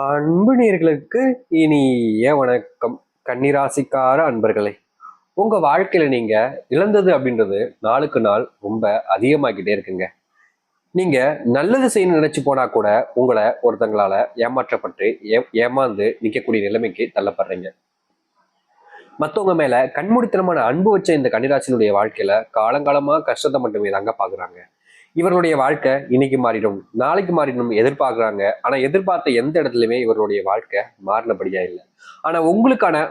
அன்பு நேயர்களுக்கு இனிய வணக்கம். கன்னிராசிக்கார அன்பர்களே, உங்க வாழ்க்கையில நீங்க இழந்தது அப்படின்றது நாளுக்கு நாள் ரொம்ப அதிகமாகிட்டே இருக்குங்க. நீங்க நல்லது செய்யணும்னு நினைச்சு போனா கூட உங்களை ஒருத்தங்களால ஏமாற்றப்பட்டு ஏமாந்து நிற்கக்கூடிய நிலைமைக்கு தள்ளப்படுறீங்க. மத்தவங்க மேல கண்மூடித்தனமான அன்பு வச்ச இந்த கன்னிராசினுடைய வாழ்க்கையில காலங்காலமா கஷ்டத்தை மட்டுமே தாங்க பாக்குறாங்க. இவர்களுடைய வாழ்க்கை இன்னைக்கு மாறிடும், நாளைக்கு மாறிடும் எதிர்பார்க்குறாங்க. ஆனா எதிர்பார்த்த எந்த இடத்துலயுமே இவர்களுடைய வாழ்க்கை மாறினபடியா இல்லை. ஆனா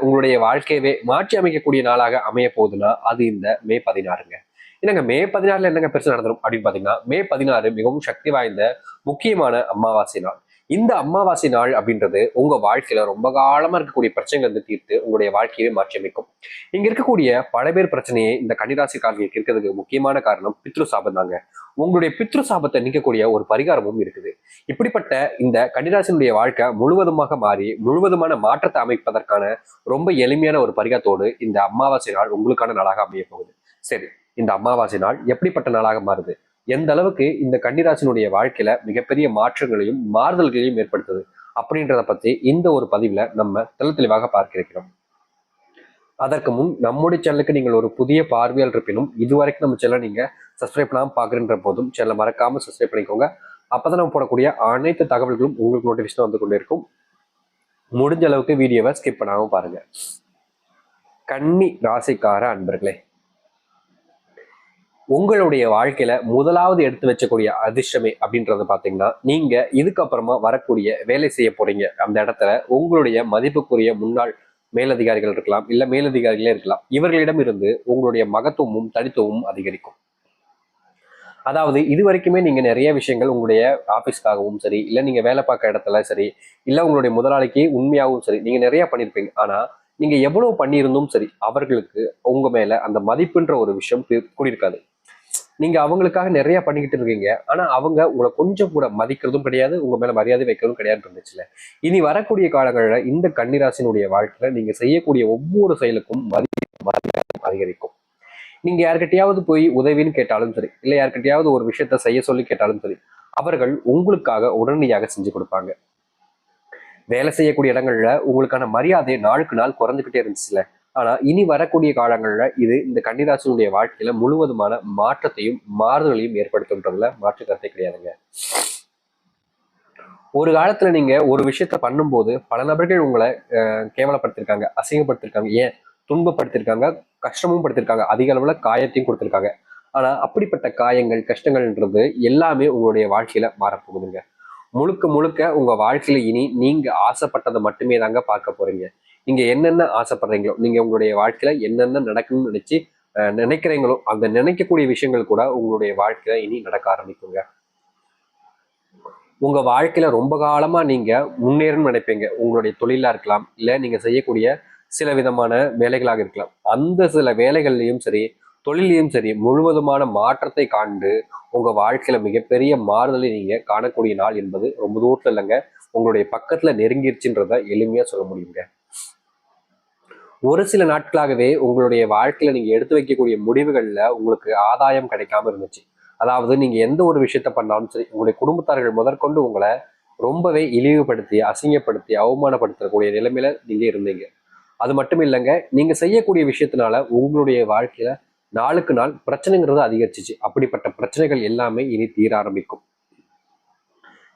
உங்களுடைய வாழ்க்கையவே மாற்றி அமைக்கக்கூடிய நாளாக அமைய போகுதுன்னா அது இந்த மே 16ங்க. என்னங்க மே 16ல என்னங்க பெருசு நடந்துரும் அப்படின்னு பாத்தீங்கன்னா, மே 16 மிகவும் சக்தி வாய்ந்த முக்கியமான அமாவாசை நாள். இந்த அமாவாசை நாள் அப்படின்றது உங்க வாழ்க்கையில ரொம்ப காலமா இருக்கக்கூடிய பிரச்சனைகள் வந்து தீர்த்து உங்களுடைய வாழ்க்கையவே மாற்றி அமைக்கும். இங்க இருக்கக்கூடிய பல பேர் பிரச்சனையை இந்த கன்னிராசிக்காரர்களுக்கு இருக்கிறதுக்கு முக்கியமான காரணம் பித்ரு சாபம் தாங்க. உங்களுடைய பித்ரு சாபத்தை நீக்கக்கூடிய ஒரு பரிகாரமும் இருக்குது. இப்படிப்பட்ட இந்த கன்னிராசினுடைய வாழ்க்கை முழுவதுமாக மாறி முழுவதுமான மாற்றத்தை அமைப்பதற்கான ரொம்ப எளிமையான ஒரு பரிகாரத்தோடு இந்த அமாவாசை நாள் உங்களுக்கான நாளாக அமைய போகுது. சரி, இந்த அமாவாசை நாள் எப்படிப்பட்ட நாளாக மாறுது, எந்த அளவுக்கு இந்த கன்னிராசினுடைய வாழ்க்கையில மிகப்பெரிய மாற்றங்களையும் மாறுதல்களையும் ஏற்படுத்துது அப்படின்றத பத்தி இந்த ஒரு பதிவுல நம்ம தெளிவாக பார்க்க இருக்கிறோம். அதற்கு முன் நம்முடைய சேனலுக்கு நீங்கள் ஒரு புதிய பார்வையால் இருப்பினும் இதுவரைக்கும் நம்ம சேனலை நீங்க சப்ஸ்கிரைப் பண்ணாமல் பார்க்குற போதும் சேனலை மறக்காம சப்ஸ்கிரைப் பண்ணிக்கோங்க. அப்பதான் நம்ம போடக்கூடிய அனைத்து தகவல்களும் உங்களுக்கு நோட்டிஃபிகேஷன் வந்து கொண்டே இருக்கும். முடிஞ்ச அளவுக்கு வீடியோவை ஸ்கிப் பண்ணாம பாருங்க. கன்னி ராசிக்கார அன்பர்களே, உங்களுடைய வாழ்க்கையில முதலாவது எடுத்து வச்சக்கூடிய அதிர்ஷ்டமே அப்படின்றத பாத்தீங்கன்னா, நீங்க இதுக்கப்புறமா வரக்கூடிய வேலை செய்ய போறீங்க அந்த இடத்துல உங்களுடைய மதிப்புக்குரிய முன்னாள் மேலதிகாரிகள் இருக்கலாம், இல்ல மேலதிகாரிகளே இருக்கலாம். இவர்களிடம் இருந்து உங்களுடைய மகத்துவமும் தனித்துவமும் அதிகரிக்கும். அதாவது இது வரைக்குமே நீங்க நிறைய விஷயங்கள் உங்களுடைய ஆபீஸ்க்காகவும் சரி, இல்ல நீங்க வேலை பார்க்க இடத்துல சரி, இல்ல உங்களுடைய முதலாளிக்கு உண்மையாகவும் சரி, நீங்க நிறைய பண்ணியிருப்பீங்க. ஆனா நீங்க எவ்வளவு பண்ணியிருந்தும் சரி, அவர்களுக்கு உங்க மேல அந்த மதிப்புன்ற ஒரு விஷயம் கூடியிருக்காது. நீங்க அவங்களுக்காக நிறைய பண்ணிக்கிட்டு இருக்கீங்க. ஆனா அவங்க உங்களை கொஞ்சம் கூட மதிக்கிறதும் கிடையாது, உங்க மேல மரியாதை வைக்கிறதும் கிடையாது இருந்துச்சுல. இனி வரக்கூடிய காலங்களில் இந்த கன்னிராசினுடைய வாழ்க்கையில நீங்க செய்யக்கூடிய ஒவ்வொரு செயலுக்கும் மரியாதை அதிகரிக்கும். நீங்க யார்கிட்டயாவது போய் உதவின்னு கேட்டாலும் சரி, இல்ல யார்கிட்டயாவது ஒரு விஷயத்த செய்ய சொல்லி கேட்டாலும் சரி, அவர்கள் உங்களுக்காக உடனடியாக செஞ்சு கொடுப்பாங்க. வேலை செய்யக்கூடிய இடங்கள்ல உங்களுக்கான மரியாதை நாளுக்கு நாள் குறைஞ்சுக்கிட்டே இருந்துச்சுல. ஆனா இனி வரக்கூடிய காலங்கள்ல இது இந்த கன்னிராசினுடைய வாழ்க்கையில முழுவதுமான மாற்றத்தையும் மாறுதலையும் ஏற்படுத்துன்றதுல மாற்று கருத்தை கிடையாதுங்க. ஒரு காலத்துல நீங்க ஒரு விஷயத்த பண்ணும்போது பல நபர்கள் உங்களை கேவலப்படுத்திருக்காங்க, அசிங்கப்படுத்திருக்காங்க, ஏன் துன்பப்படுத்திருக்காங்க, கஷ்டமும் படுத்திருக்காங்க, அதிக அளவுல காயத்தையும் கொடுத்திருக்காங்க. ஆனா அப்படிப்பட்ட காயங்கள் கஷ்டங்கள்ன்றது எல்லாமே உங்களுடைய வாழ்க்கையில மாறப்போகுதுங்க. முழுக்க முழுக்க உங்க வாழ்க்கையில இனி நீங்க ஆசைப்பட்டதை மட்டுமே தாங்க பார்க்க போறீங்க. நீங்க என்னென்ன ஆசைப்படுறீங்களோ, நீங்க உங்களுடைய வாழ்க்கையில என்னென்ன நடக்கணும்னு நினைக்கிறீங்களோ அந்த நினைக்கக்கூடிய விஷயங்கள் கூட உங்களுடைய வாழ்க்கையில இனி நடக்க ஆரம்பிக்குங்க. உங்க வாழ்க்கையில ரொம்ப காலமா நீங்க முன்னேறணும்னு நினைப்பீங்க. உங்களுடைய தொழிலா இருக்கலாம், இல்ல நீங்க செய்யக்கூடிய சில விதமான வேலைகளாக இருக்கலாம். அந்த சில வேலைகள்லையும் சரி, தொழிலையும் சரி, முழுவதுமான மாற்றத்தை காண்டு உங்க வாழ்க்கையில மிகப்பெரிய மாறுதலை நீங்க காணக்கூடிய நாள் என்பது ரொம்ப தூரத்துல இல்லைங்க, உங்களுடைய பக்கத்துல நெருங்கிருச்சுன்றத எளிமையா சொல்ல முடியுங்க. ஒரு சில நாட்களாகவே உங்களுடைய வாழ்க்கையில நீங்க எடுத்து வைக்கக்கூடிய முடிவுகள்ல உங்களுக்கு ஆதாயம் கிடைக்காம இருந்துச்சு. அதாவது நீங்க எந்த ஒரு விஷயத்த பண்ணாலும் சரி, உங்களுடைய குடும்பத்தார்கள் முதற்கொண்டு உங்களை ரொம்பவே இழிவுபடுத்தி, அசிங்கப்படுத்தி, அவமானப்படுத்தக்கூடிய நிலைமையில நீங்க இருந்தீங்க. அது மட்டும் இல்லைங்க, நீங்க செய்யக்கூடிய விஷயத்தினால உங்களுடைய வாழ்க்கையில நாளுக்கு நாள் பிரச்சனைங்கிறது அதிகரிச்சிச்சு. அப்படிப்பட்ட பிரச்சனைகள் எல்லாமே இனி தீர ஆரம்பிக்கும்.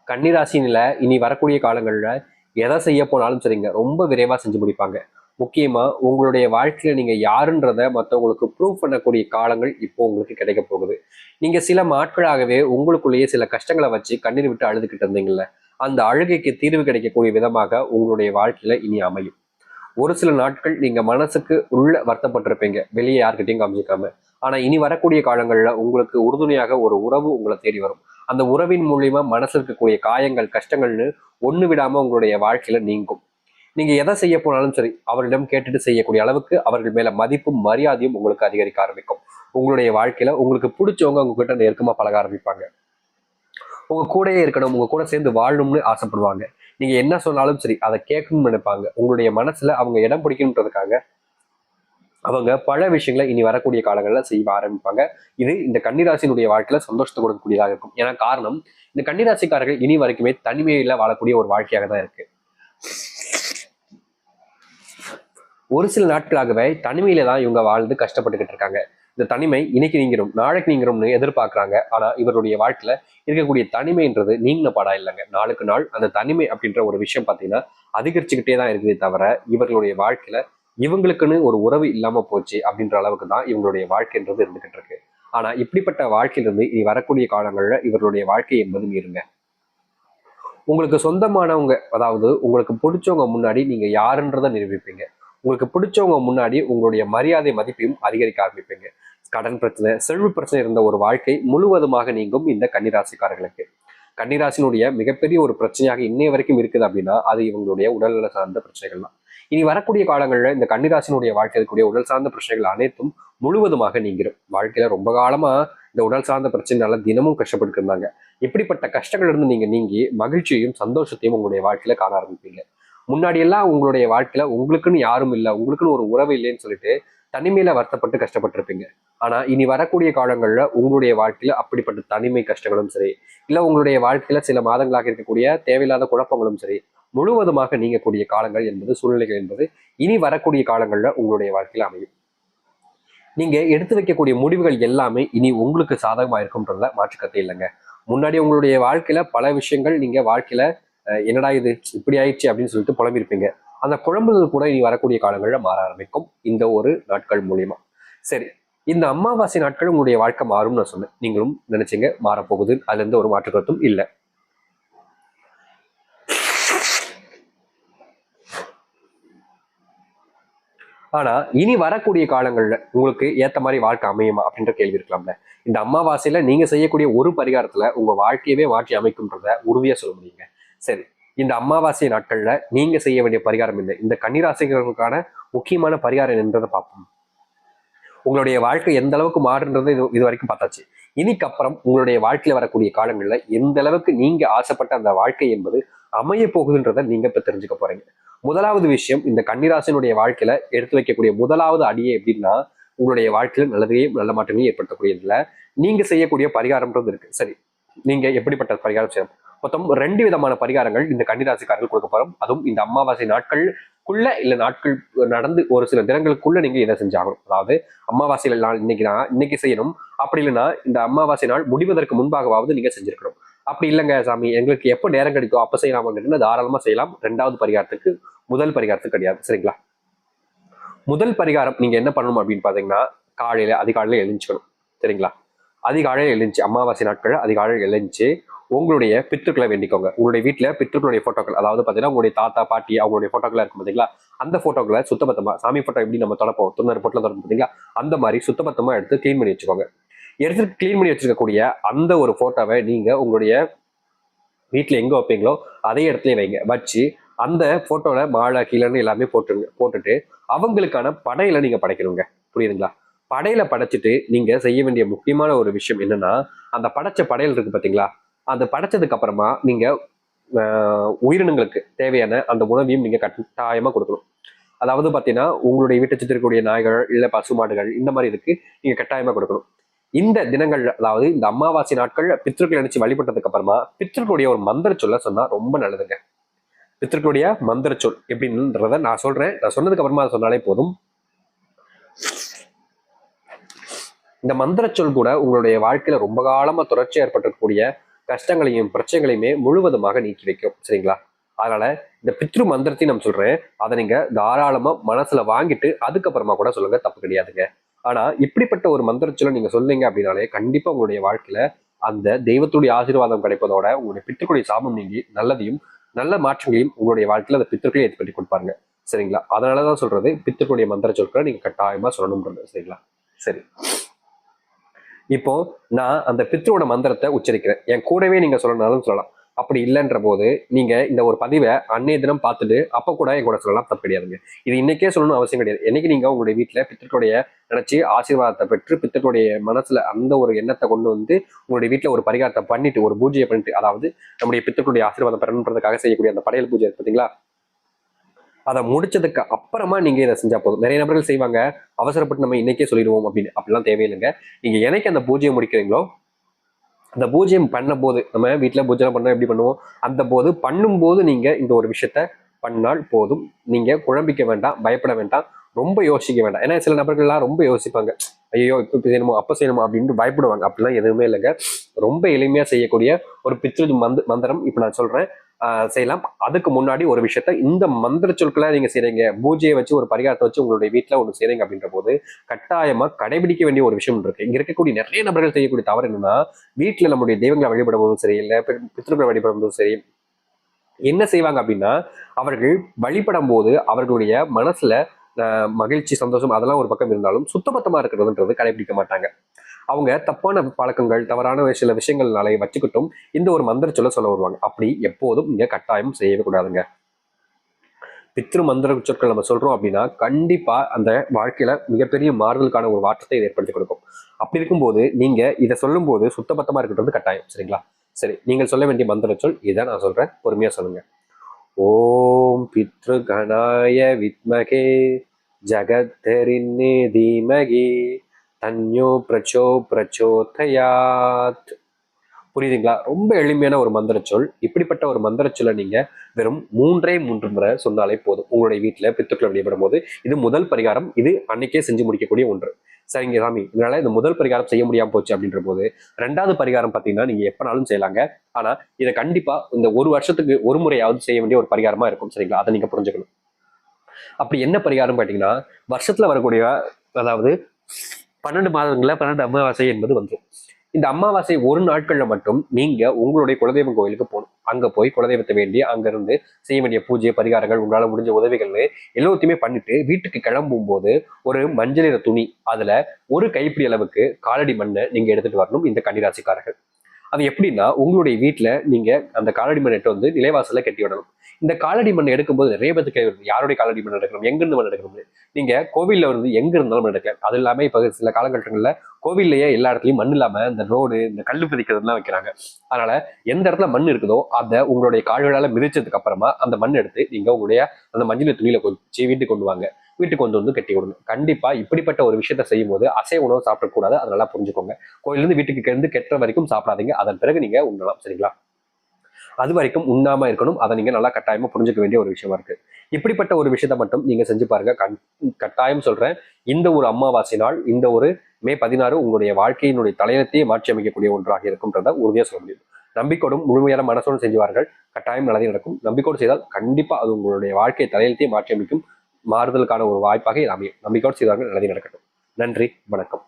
கன்னிராசினில இனி வரக்கூடிய காலங்கள்ல எதை செய்ய போனாலும் சரிங்க, ரொம்ப விரைவா செஞ்சு முடிப்பாங்க. முக்கியமா உங்களுடைய வாழ்க்கையில நீங்க யாருன்றத மற்றவங்களுக்கு ப்ரூவ் பண்ணக்கூடிய காலங்கள் இப்போ உங்களுக்கு கிடைக்க போகுது. நீங்க சில நாட்களாகவே உங்களுக்குள்ளேயே சில கஷ்டங்களை வச்சு கண்ணீர் விட்டு அழுதுகிட்டு இருந்தீங்கல்ல, அந்த அழுகைக்கு தீர்வு கிடைக்கக்கூடிய விதமாக உங்களுடைய வாழ்க்கையில இனி அமையும். ஒரு சில நாட்கள் நீங்க மனசுக்கு உள்ள வருத்தப்பட்டிருப்பீங்க, வெளியே யார்கிட்டையும் காமிச்சிக்காம. ஆனா இனி வரக்கூடிய காலங்கள்ல உங்களுக்கு உறுதுணையாக ஒரு உறவு உங்களை தேடி வரும். அந்த உறவின் மூலியமா மனசு இருக்கக்கூடிய காயங்கள் கஷ்டங்கள்னு ஒண்ணு விடாம உங்களுடைய வாழ்க்கையில நீங்கும். நீங்க எதை செய்ய போனாலும் சரி, அவர்களிடம் கேட்டுட்டு செய்யக்கூடிய அளவுக்கு அவர்கள் மேல மதிப்பும் மரியாதையும் உங்களுக்கு அதிகரிக்க ஆரம்பிக்கும். உங்களுடைய வாழ்க்கையில உங்களுக்கு பிடிச்சவங்க உங்ககிட்ட நெருக்கமா பழக ஆரம்பிப்பாங்க. உங்க கூடயே இருக்கணும், உங்க கூட சேர்ந்து வாழணும்னு ஆசைப்படுவாங்க. நீங்க என்ன சொன்னாலும் சரி அதை கேட்கணும்னு நினைப்பாங்க. உங்களுடைய மனசுல அவங்க இடம் பிடிக்கணுன்றதுக்காக அவங்க பல விஷயங்களை இனி வரக்கூடிய காலங்களில் செய்ய ஆரம்பிப்பாங்க. இது இந்த கன்னிராசினுடைய வாழ்க்கையில சந்தோஷத்தை கொடுக்கக்கூடியதாக இருக்கும். ஏன்னா காரணம், இந்த கன்னிராசிக்காரர்கள் இனி வரைக்குமே தனிமையில வாழக்கூடிய ஒரு வாழ்க்கையாக தான் இருக்கு. ஒரு சில நாட்களாகவே தனிமையில தான் இவங்க வாழ்ந்து கஷ்டப்பட்டுக்கிட்டு இருக்காங்க. இந்த தனிமை இன்னைக்கு நீங்கிரும், நாளைக்கு நீங்கிறோம்னு எதிர்பார்க்கறாங்க. ஆனா இவருடைய வாழ்க்கையில இருக்கக்கூடிய தனிமைன்றது நீங்கின பாடா இல்லைங்க. நாளுக்கு நாள் அந்த தனிமை அப்படின்ற ஒரு விஷயம் பார்த்தீங்கன்னா அதிகரிச்சுக்கிட்டே தான் இருக்குதே தவிர, இவர்களுடைய வாழ்க்கையில இவங்களுக்குன்னு ஒரு உறவு இல்லாம போச்சு அப்படின்ற அளவுக்கு தான் இவங்களுடைய வாழ்க்கைன்றது இருந்துகிட்டு இருக்கு. ஆனா இப்படிப்பட்ட வாழ்க்கையிலிருந்து இனி வரக்கூடிய காலங்கள்ல இவர்களுடைய வாழ்க்கை என்பது மீறுங்க. உங்களுக்கு சொந்தமானவங்க, அதாவது உங்களுக்கு பிடிச்சவங்க முன்னாடி நீங்க யாருன்றதை நிரூபிப்பீங்க. உங்களுக்கு பிடிச்சவங்க முன்னாடி உங்களுடைய மரியாதை மதிப்பையும் அதிகரிக்க ஆரம்பிப்பீங்க. கடன் பிரச்சனை, செல்வ பிரச்சனை இருந்த ஒரு வாழ்க்கை முழுவதுமாக நீங்கும் இந்த கன்னிராசிக்காரர்களுக்கு. கன்னிராசினுடைய மிகப்பெரிய ஒரு பிரச்சனையாக இன்னைய வரைக்கும் இருக்குது அப்படின்னா அது இவங்களுடைய உடல்நல சார்ந்த பிரச்சனைகள் தான். இனி வரக்கூடிய காலங்களில் இந்த கன்னிராசினுடைய வாழ்க்கையில் இருக்கக்கூடிய உடல் சார்ந்த பிரச்சனைகள் அனைத்தும் முழுவதுமாக நீங்கிடும். வாழ்க்கையில ரொம்ப காலமா இந்த உடல் சார்ந்த பிரச்சனைனால தினமும் கஷ்டப்பட்டு இருந்தாங்க. இப்படிப்பட்ட கஷ்டங்கள் இருந்து நீங்க நீங்கி மகிழ்ச்சியையும் சந்தோஷத்தையும் உங்களுடைய வாழ்க்கையில காண ஆரம்பிப்பீங்க. முன்னாடி எல்லாம் உங்களுடைய வாழ்க்கையில உங்களுக்குன்னு யாரும் இல்லை, உங்களுக்குன்னு ஒரு உறவு இல்லைன்னு சொல்லிட்டு தனிமையில வருத்தப்பட்டு கஷ்டப்பட்டிருப்பீங்க. ஆனா இனி வரக்கூடிய காலங்கள்ல உங்களுடைய வாழ்க்கையில அப்படிப்பட்ட தனிமை கஷ்டங்களும் சரி, இல்ல உங்களுடைய வாழ்க்கையில சில மாதங்களாக இருக்கக்கூடிய தேவையில்லாத குழப்பங்களும் சரி, முழுவதுமாக நீங்கக்கூடிய காலங்கள் என்பது, சூழ்நிலைகள் என்பது இனி வரக்கூடிய காலங்கள்ல உங்களுடைய வாழ்க்கையில அமையும். நீங்க எடுத்து வைக்கக்கூடிய முடிவுகள் எல்லாமே இனி உங்களுக்கு சாதகமா இருக்கும்ன்றதுல மாற்றுக்கத்தை இல்லைங்க. முன்னாடி உங்களுடைய வாழ்க்கையில பல விஷயங்கள் நீங்க வாழ்க்கையில என்னடா இது இப்படி ஆயிடுச்சு அப்படின்னு சொல்லிட்டு புலம்பிருப்பீங்க. அந்த குழம்புகள் கூட இனி வரக்கூடிய காலங்கள்ல மாற ஆரம்பிக்கும் இந்த ஒரு நாட்கள் மூலியமா. சரி, இந்த அமாவாசை நாட்கள் உங்களுடைய வாழ்க்கை மாறும்னு நான் சொன்னேன். நீங்களும் நினைச்சீங்க மாறப்போகுது, அதுல இருந்து ஒரு மாற்று கருத்தும் இல்லை. ஆனா இனி வரக்கூடிய காலங்கள்ல உங்களுக்கு ஏத்த மாதிரி வாழ்க்கை அமையுமா அப்படின்ற கேள்வி இருக்கலாம்ல. இந்த அமாவாசையில நீங்க செய்யக்கூடிய ஒரு பரிகாரத்துல உங்க வாழ்க்கையவே மாற்றி அமைக்கும்ன்றத உறுதியா சொல்ல முடியுங்க. சரி, இந்த அமாவாசை நாட்கள்ல நீங்க செய்ய வேண்டிய பரிகாரம் என்ன, இந்த கன்னிராசிகளுக்கான முக்கியமான பரிகாரம் என்றதை பார்ப்போம். உங்களுடைய வாழ்க்கை எந்த அளவுக்கு மாறுன்றது இது வரைக்கும் பார்த்தாச்சு. இன்னைக்கு அப்புறம் உங்களுடைய வாழ்க்கையில வரக்கூடிய காலங்கள்ல எந்த அளவுக்கு நீங்க ஆசைப்பட்ட அந்த வாழ்க்கை என்பது அமைய போகுதுன்றதை நீங்க இப்ப தெரிஞ்சுக்க போறீங்க. முதலாவது விஷயம், இந்த கன்னிராசினுடைய வாழ்க்கையில எடுத்து வைக்கக்கூடிய முதலாவது அடியே எப்படின்னா, உங்களுடைய வாழ்க்கையில நல்லதையும் நல்ல மாற்றங்களையும் ஏற்படுத்தக்கூடியதுல நீங்க செய்யக்கூடிய பரிகாரம்ன்றது இருக்கு. சரி, நீங்க எப்படிப்பட்ட பரிகாரம் செய்யணும்? மொத்தம் 2 விதமான பரிகாரங்கள் இந்த கன்னிராசிக்காரர்கள் கொடுக்க போறோம். அதுவும் இந்த அமாவாசை நாட்களுக்குள்ள இல்ல நாட்கள் நடந்து ஒரு சில தினங்களுக்குள்ள நீங்க இதை செஞ்சாகணும். அதாவது அமாவாசையில் நாள் இன்னைக்கு செய்யணும். அப்படி இல்லைன்னா இந்த அமாவாசை நாள் முடிவதற்கு முன்பாகவாவது நீங்க செஞ்சிருக்கணும். அப்படி இல்லைங்க சாமி எங்களுக்கு எப்போ நேரம் கிடைக்கும் அப்ப செய்யலாமான்னு தாராளமா செய்யலாம். 2வது பரிகாரத்துக்கு, முதல் பரிகாரத்துக்கு கிடையாது. சரிங்களா? முதல் பரிகாரம் நீங்க என்ன பண்ணணும் அப்படின்னு பாத்தீங்கன்னா, அதிகாலையில எழுஞ்சுக்கணும். சரிங்களா? அதிகாலையில் எழுந்துச்சு, அமாவாசை நாட்கள் அதிகாலையில் எழுந்துச்சு உங்களுடைய பித்ருக்களை வேண்டிக்கோங்க. உங்களுடைய வீட்டுல பித்ருக்களுடைய போட்டோக்கள், அதாவது பாத்தீங்கன்னா உங்களுடைய தாத்தா பாட்டி அவங்களுடைய போட்டோக்கள் இருக்கும் பாத்தீங்களா, அந்த போட்டோக்களை சுத்தபத்தமா, சாமி போட்டோ எப்படி நம்ம தொடப்போம் தொண்ணூறு போட்டில் தொடரும் பாத்தீங்களா, அந்த மாதிரி சுத்தபத்தமா எடுத்து கிளீன் பண்ணி வச்சுக்கோங்க. எடுத்து கிளீன் பண்ணி வச்சிருக்கக்கூடிய அந்த ஒரு போட்டோவை நீங்க உங்களுடைய வீட்டுல எங்க வைப்பீங்களோ அதே இடத்துல வைங்க. வச்சு அந்த போட்டோல மாலை கீழன்னு எல்லாமே போட்டுட்டு அவங்களுக்கான படையில நீங்க படைக்கணுங்க. புரியுதுங்களா? படையில படைச்சிட்டு நீங்க செய்ய வேண்டிய முக்கியமான ஒரு விஷயம் என்னன்னா, அந்த படைச்ச படையல் இருக்கு பாத்தீங்களா, அந்த படைச்சதுக்கு அப்புறமா நீங்க உயிரினங்களுக்கு தேவையான அந்த உணவையும் நீங்க கட்டாயமா கொடுக்கணும். அதாவது பாத்தீங்கன்னா உங்களுடைய வீட்டை சுற்றி இருக்கக்கூடிய நாய்கள் இல்ல பசுமாடுகள் இந்த மாதிரி இதுக்கு நீங்க கட்டாயமா கொடுக்கணும். இந்த தினங்கள்ல, அதாவது இந்த அமாவாசை நாட்கள் பித்ருக்கள் நினைச்சு வழிபட்டதுக்கு அப்புறமா பித்ருக்களுடைய ஒரு மந்திர சொல்ல சொன்னா ரொம்ப நல்லதுங்க. பித்ருக்களுடைய மந்திர சொல் எப்படின்றத நான் சொல்றேன். நான் சொன்னதுக்கு அப்புறமா அதை சொன்னாலே போதும். இந்த மந்திர சொல் கூட உங்களுடைய வாழ்க்கையில ரொம்ப காலமா தொடர்ச்சி ஏற்பட்டிருக்கக்கூடிய கஷ்டங்களையும் பிரச்சனைகளையுமே முழுவதுமாக நீக்கி வைக்கும். சரிங்களா? அதனால இந்த பித்ரு மந்திரத்தையும் நான் சொல்றேன், அதை நீங்க தாராளமா மனசுல வாங்கிட்டு அதுக்கப்புறமா கூட சொல்லுங்க, தப்பு கிடையாதுங்க. ஆனா இப்படிப்பட்ட ஒரு மந்திர சொல்ல நீங்க சொல்லுங்க அப்படின்னாலே கண்டிப்பா உங்களுடைய வாழ்க்கையில அந்த தெய்வத்துடைய ஆசீர்வாதம் கிடைப்பதோட உங்களுடைய பித்ருக்களுடைய சாபம் நீங்கி நல்லதையும் நல்ல மாற்றங்களையும் உங்களுடைய வாழ்க்கையில அந்த பித்ருக்களை ஏற்படுத்தி கொடுப்பாருங்க. சரிங்களா? அதனாலதான் சொல்றது பித்ருக்களுடைய மந்திர சொற்களை நீங்க கட்டாயமா சொல்லணும்ன்றது. சரிங்களா? சரி, இப்போ நான் அந்த பித்ருவோட மந்திரத்தை உச்சரிக்கிறேன், என் கூடவே நீங்க சொல்லணும்னாலும் சொல்லலாம். அப்படி இல்லைன்ற போது நீங்க இந்த ஒரு பதிவை அன்னைய தினம் பார்த்துட்டு அப்ப கூட என் கூட சொல்லலாம், தப்பு கிடையாதுங்க. இது இன்னைக்கே சொல்லணும்னு அவசியம் கிடையாது. என்னைக்கு நீங்க உங்களுடைய வீட்டுல பித்தர்களுடைய நினைச்சு ஆசீர்வாதத்தை பெற்று பித்தர்களுடைய மனசுல அந்த ஒரு எண்ணத்தை கொண்டு வந்து உங்களுடைய வீட்டுல ஒரு பரிகாரத்தை பண்ணிட்டு ஒரு பூஜையை பண்ணிட்டு, அதாவது நம்முடைய பித்தர்களுடைய ஆசீர்வாதம் பெறணுன்றதுக்காக செய்யக்கூடிய அந்த படையல் பூஜை பார்த்தீங்களா, அதை முடிச்சதுக்கு அப்புறமா நீங்க இதை செஞ்சா போதும். நிறைய நபர்கள் செய்வாங்க, அவசரப்பட்டு நம்ம இன்னைக்கே சொல்லிடுவோம் அப்படின்னு. அப்படிலாம் தேவையில்லைங்க. நீங்க என்னைக்கு அந்த பூஜையை முடிக்கிறீங்களோ அந்த பூஜ்யம் பண்ண போது, நம்ம வீட்டுல பூஜை பண்ண எப்படி பண்ணுவோம், அந்த பண்ணும்போது நீங்க இந்த ஒரு விஷயத்த பண்ணால் போதும். நீங்க குழம்பிக்க வேண்டாம், பயப்பட வேண்டாம். ரொம்ப யோசிக்க வேண்டாம். ஏன்னா சில நபர்கள்லாம் ரொம்ப யோசிப்பாங்க, ஐயோ இப்ப செய்யணுமோ அப்ப செய்யணுமா அப்படின்ட்டு பயப்படுவாங்க. அப்படிலாம் எதுவுமே இல்லைங்க. ரொம்ப எளிமையா செய்யக்கூடிய ஒரு பித்ரு மந்திரம் இப்ப நான் சொல்றேன், செய்யலாம். அதுக்கு முன்னாடி ஒரு விஷயத்த, இந்த மந்திர சொற்களை நீங்க செய்றீங்க, பூஜையை வச்சு ஒரு பரிகாரத்தை வச்சு உங்களுடைய வீட்டுல ஒண்ணு செய்றீங்க அப்படின்ற போது கட்டாயமா கடைபிடிக்க வேண்டிய ஒரு விஷயம் இருக்கு. இங்க இருக்கக்கூடிய நிறைய நபர்கள் செய்யக்கூடிய தவறு என்னன்னா, வீட்டுல நம்முடைய தெய்வங்களை வழிபடும் போதும் சரி, இல்ல பித்ருக்களை வழிபடும் போதும் சரி, என்ன செய்வாங்க அப்படின்னா, அவர்கள் வழிபடும் போது அவர்களுடைய மனசுல மகிழ்ச்சி, சந்தோஷம் அதெல்லாம் ஒரு பக்கம் இருந்தாலும் சுத்தபத்தமா இருக்கிறதுன்றது கடைபிடிக்க மாட்டாங்க. அவங்க தப்பான பழக்கங்கள், தவறான சில விஷயங்கள்னாலே வச்சுக்கிட்டும் இந்த ஒரு மந்திர சொல்ல வருவாங்க. அப்படி எப்போதும் இங்க கட்டாயம் செய்யவே கூடாதுங்க. பித்ரு மந்திர சொற்கள் நம்ம சொல்றோம் அப்படின்னா கண்டிப்பா அந்த வாழ்க்கையில மிகப்பெரிய மாறுதலுக்கான ஒரு மாற்றத்தை இதை ஏற்படுத்தி கொடுக்கும். அப்படி இருக்கும்போது நீங்க இதை சொல்லும் போது சுத்தபத்தமா இருக்கிறது கட்டாயம். சரிங்களா? சரி, நீங்கள் சொல்ல வேண்டிய மந்திர சொல் இதை நான் சொல்றேன், பொறுமையா சொல்லுங்க. ஓம் பித்ரு கணாய வித்மகே ஜகத்தரின்னே தீமகி தன்யோ பிரச்சோதயாத். புரியுதுங்களா? ரொம்ப எளிமையான ஒரு மந்திர சொல். இப்படிப்பட்ட ஒரு மந்திர சொல்லை நீங்க வெறும் 3 முறை சொன்னாலே போதும். உங்களுடைய வீட்டுல பித்துக்களை வழிபடும் போது இது முதல் பரிகாரம். இது அன்னைக்கே செஞ்சு முடிக்கக்கூடிய ஒன்று. சரிங்க சாமி, இதனால இந்த முதல் பரிகாரம் செய்ய முடியாம போச்சு அப்படின்ற போது 2வது பரிகாரம் பாத்தீங்கன்னா நீங்க எப்பனாலும் செய்யலாங்க. ஆனா இதை கண்டிப்பா இந்த ஒரு வருஷத்துக்கு ஒரு முறையாவது செய்ய வேண்டிய ஒரு பரிகாரமா இருக்கும். சரிங்களா? அதை நீங்க புரிஞ்சுக்கணும். அப்படி என்ன பரிகாரம் கேட்டீங்கன்னா, வருஷத்துல வரக்கூடிய, அதாவது 12 மாதங்கள்ல 12 அமாவாசை என்பது வந்துடும். இந்த அமாவாசை ஒரு நாட்கள்ல மட்டும் நீங்க உங்களுடைய குலதெய்வம் கோயிலுக்கு போகணும். அங்க போய் குலதெய்வத்தை வேண்டி அங்க இருந்து செய்ய வேண்டிய பூஜை பரிகாரங்கள், உங்களால முடிஞ்ச உதவிகள்னு எல்லாத்தையுமே பண்ணிட்டு வீட்டுக்கு கிளம்பும் போது ஒரு மஞ்சள் நிற துணி, அதுல ஒரு கைப்பிடி அளவுக்கு காலடி மண்ணை நீங்க எடுத்துட்டு வரணும். இந்த கன்னிராசிக்காரர்கள் அது எப்படின்னா, உங்களுடைய வீட்டுல நீங்க அந்த காலடி மண் எடுத்து வந்து நிலைவாசல்ல கட்டி விடணும். இந்த காலடி மண் எடுக்கும்போது நிறைய பேருக்கு கேள்வி வருது, யாருடைய காலடி மண் எடுக்கணும், எங்கிருந்து மண் எடுக்கணும். நீங்க கோவில்ல வந்து எங்க இருந்தாலும் மண் எடுக்கலாம். அது இல்லாம இப்ப சில காலகட்டங்கள்ல கோவில்லையே எல்லா இடத்துலயும் மண் இல்லாம இந்த ரோடு, இந்த கல்லு பதிக்கிறதுலாம் வைக்கிறாங்க. அதனால எந்த இடத்துல மண் இருக்குதோ அதை உங்களுடைய கால்களால மிதிச்சதுக்கு அப்புறமா அந்த மண் எடுத்து நீங்க உங்களுடைய அந்த மஞ்சள் துணியில கொஞ்சம் வீட்டுக்கு கொண்டு வாங்க. வீட்டுக்கு வந்து கட்டி விடணும். கண்டிப்பா இப்படிப்பட்ட ஒரு விஷயத்த செய்யும் போது அசைவ உணவு சாப்பிடக்கூடாது. அதை நல்லா புரிஞ்சுக்கோங்க. கோயிலிருந்து வீட்டுக்கு இருந்து கெட்டுற வரைக்கும் சாப்பிடாதீங்க. அதன் பிறகு நீங்க உண்ணலாம். சரிங்களா? அது வரைக்கும் உண்ணாம இருக்கணும். அதை நீங்க நல்லா கட்டாயமா புரிஞ்சுக்க வேண்டிய ஒரு விஷயமா இருக்கு. இப்படிப்பட்ட ஒரு விஷயத்த மட்டும் நீங்க செஞ்சு பாருங்க. கட்டாயம் சொல்றேன், இந்த ஒரு அமாவாசை நாள், இந்த ஒரு மே 16 உங்களுடைய வாழ்க்கையினுடைய தலையத்தையே மாற்றி அமைக்கக்கூடிய ஒன்றாக இருக்கும்ன்றத உறுதியா சொல்ல முடியும். நம்பிக்கையோடும் முழுமையான மனசோடு செஞ்சுவார்கள், கட்டாயம் நல்லதே நடக்கும். நம்பிக்கையோடு செய்தால் கண்டிப்பா அது உங்களுடைய வாழ்க்கை தலையத்தையே மாற்றி அமைக்கும். மாறுதலுக்கான ஒரு வாய்ப்பாக இது அமையும். நம்பிக்கையோடு செய்வார்கள், நல்லதே நடக்கட்டும். நன்றி, வணக்கம்.